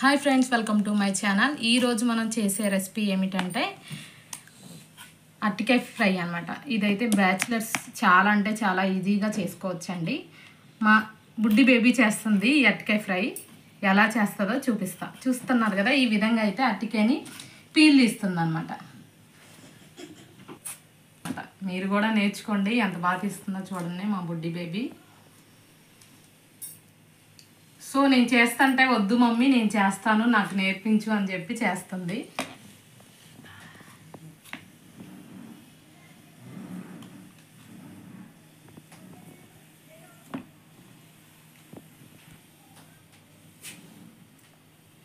Hi friends, welcome to my channel. ఈరోజు మనం చేసే రెసిపీ ఏమిటంటే అరటికాయ ఫ్రై అనమాట. ఇదైతే బ్యాచిలర్స్ చాలా అంటే చాలా ఈజీగా చేసుకోవచ్చండి. మా బుడ్డి బేబీ చేస్తుంది ఈ అరటికాయ ఫ్రై. ఎలా చేస్తుందో చూస్తున్నారు కదా. ఈ విధంగా అయితే అరటికాయని పీల్ తీస్తుంది అనమాట. మీరు కూడా నేర్చుకోండి, ఎంత బాగా తీస్తుందో చూడండి మా బుడ్డి బేబీ. సో నేను చేస్తుంటే వద్దు మమ్మీ నేను చేస్తాను, నాకు నేర్పించు అని చెప్పి చేస్తుంది.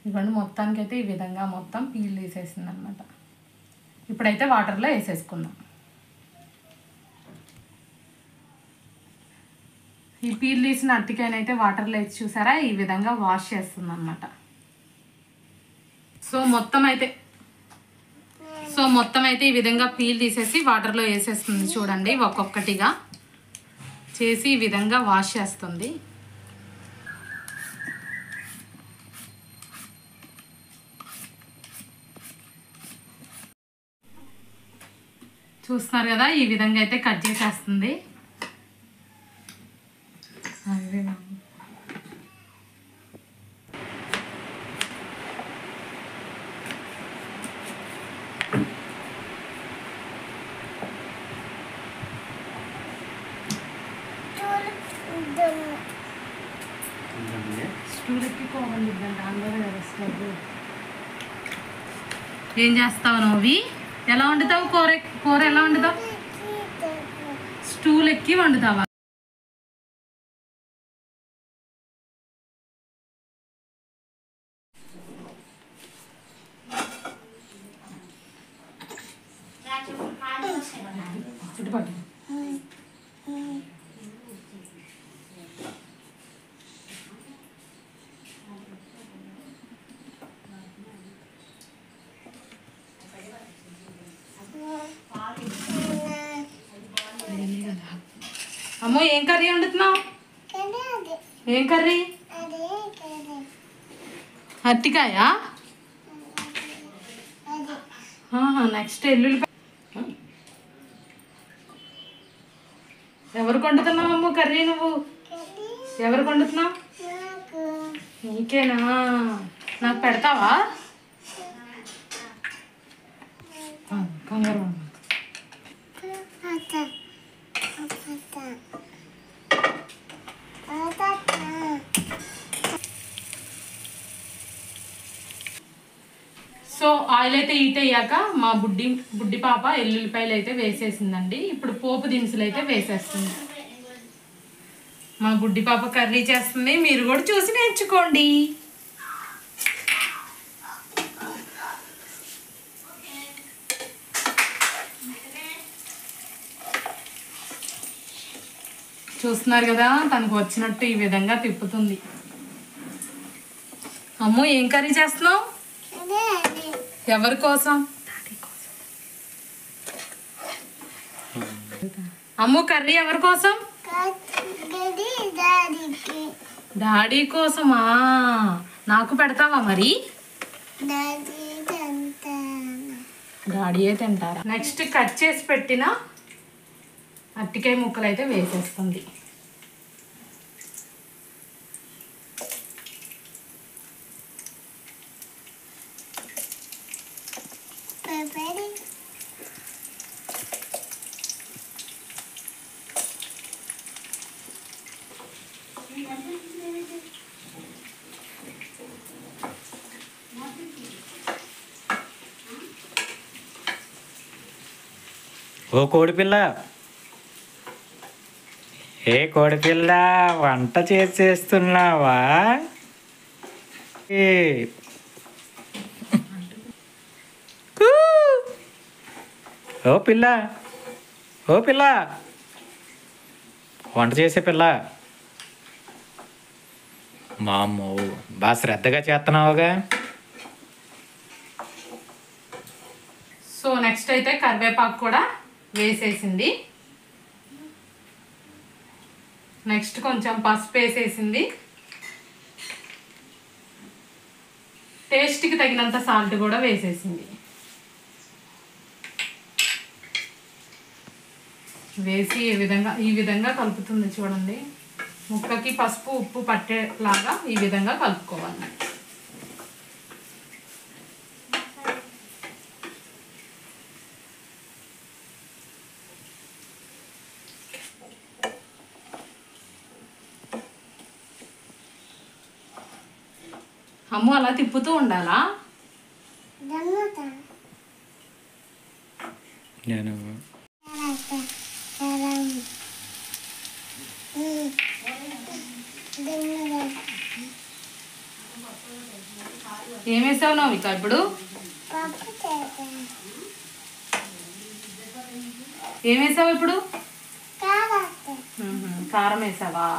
ఇవన్నీ మొత్తానికైతే ఈ విధంగా మొత్తం పీల్ తీసేసింది అనమాట. ఇప్పుడైతే వాటర్లో వేసేసుకుందాం. ఈ పీల్ తీసిన అరటికాయనైతే వాటర్లో వేసి చూసారా, ఈ విధంగా వాష్ చేస్తుంది అనమాట. సో మొత్తం అయితే ఈ విధంగా పీల్ తీసేసి వాటర్లో వేసేస్తుంది. చూడండి, ఒక్కొక్కటిగా చేసి ఈ విధంగా వాష్ చేస్తుంది. చూస్తున్నారు కదా, ఈ విధంగా అయితే కట్ చేసేస్తుంది. ఏం చేస్తావు నువ్వు? ఎలా వండుతావు? కూర ఎలా వండుతావు? స్టూల్ ఎక్కి వండుతావా? అమ్మో, ఏం కర్రీ వండుతున్నావు? ఏం కర్రీ? అరటికాయ. నెక్స్ట్ ఎల్లుల్లిపాయ. ఎవరికి వండుతున్నావు అమ్మో కర్రీ? నువ్వు ఎవరికి వండుతున్నావు? నీకేనా? నాకు పెడతావా? కంగారు. సో ఆయిల్ అయితే హీట్ అయ్యాక మా బుడ్డి పాప ఎల్లుల్లిపాయలు అయితే వేసేసిందండి. ఇప్పుడు పోపు దినుసులు అయితే వేసేస్తుంది. మా బుడ్డి పాప కర్రీ చేస్తుంది, మీరు కూడా చూసి నేర్చుకోండి. చూస్తున్నారు కదా, తనకు వచ్చినట్టు ఈ విధంగా తిప్పుతుంది. అమ్మో, ఏం కర్రీ చేస్తున్నావు? ఎవరి కోసం? అమ్మో, కర్రీ ఎవరి కోసం? డాడీ కోసమా? నాకు పెడతావా మరి? డాడీయే తింటారా? నెక్స్ట్ కట్ చేసి పెట్టిన అరటికాయ ముక్కలు అయితే వేసేస్తుంది. ఓ కోడిపిల్ల, ఏ కోడిపిల్ల, వంట చేసేస్తున్నావా? ఓ పిల్ల, ఓ పిల్ల, వంట చేసే పిల్ల. మా అమ్మ బాగా శ్రద్ధగా చేస్తున్నావుగా. సో నెక్స్ట్ అయితే కరివేపాకు కూడా వేసేసింది. నెక్స్ట్ కొంచెం పసుపు వేసేసింది. టేస్ట్కి తగినంత సాల్ట్ కూడా వేసేసింది. వేసి ఈ విధంగా కలుపుతుంది చూడండి. ముక్కకి పసుపు ఉప్పు పట్టేలాగా ఈ విధంగా కలుపుకోవాలి. అమ్ము అలా తిప్పుతూ ఉండాలా? నేను ఏమేసావు నవిక ఇప్పుడు? ఏమేసావు ఇప్పుడు? కారం వేసావా?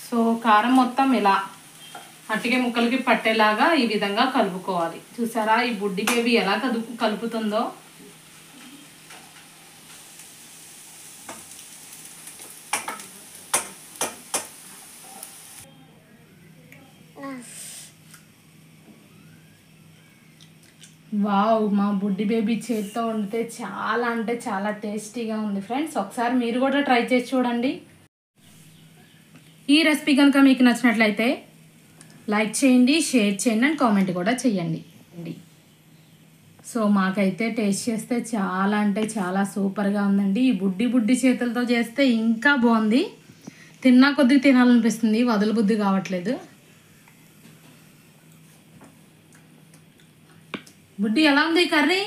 సో కారం మొత్తం ఇలా అట్టికే ముక్కలకి పట్టేలాగా ఈ విధంగా కలుపుకోవాలి. చూసారా ఈ బుడ్డి బేబీ ఎలా కలుపుతుందో? వావ్, మా బుడ్డి బేబీ చేతితో వండితే చాలా అంటే చాలా టేస్టీగా ఉంది ఫ్రెండ్స్. ఒకసారి మీరు కూడా ట్రై చేసి చూడండి. ఈ రెసిపీ కనుక మీకు నచ్చినట్లయితే లైక్ చేయండి, షేర్ చేయండి అండ్ కామెంట్ కూడా చేయండి. సో మాకైతే టేస్ట్ చేస్తే చాలా అంటే చాలా సూపర్గా ఉందండి. ఈ బుడ్డి చేతులతో చేస్తే ఇంకా బాగుంది. తిన్నా కొద్దిగా తినాలనిపిస్తుంది, వదల బుద్ధి కావట్లేదు. బుడ్డి ఎలా ఉంది కర్రీ?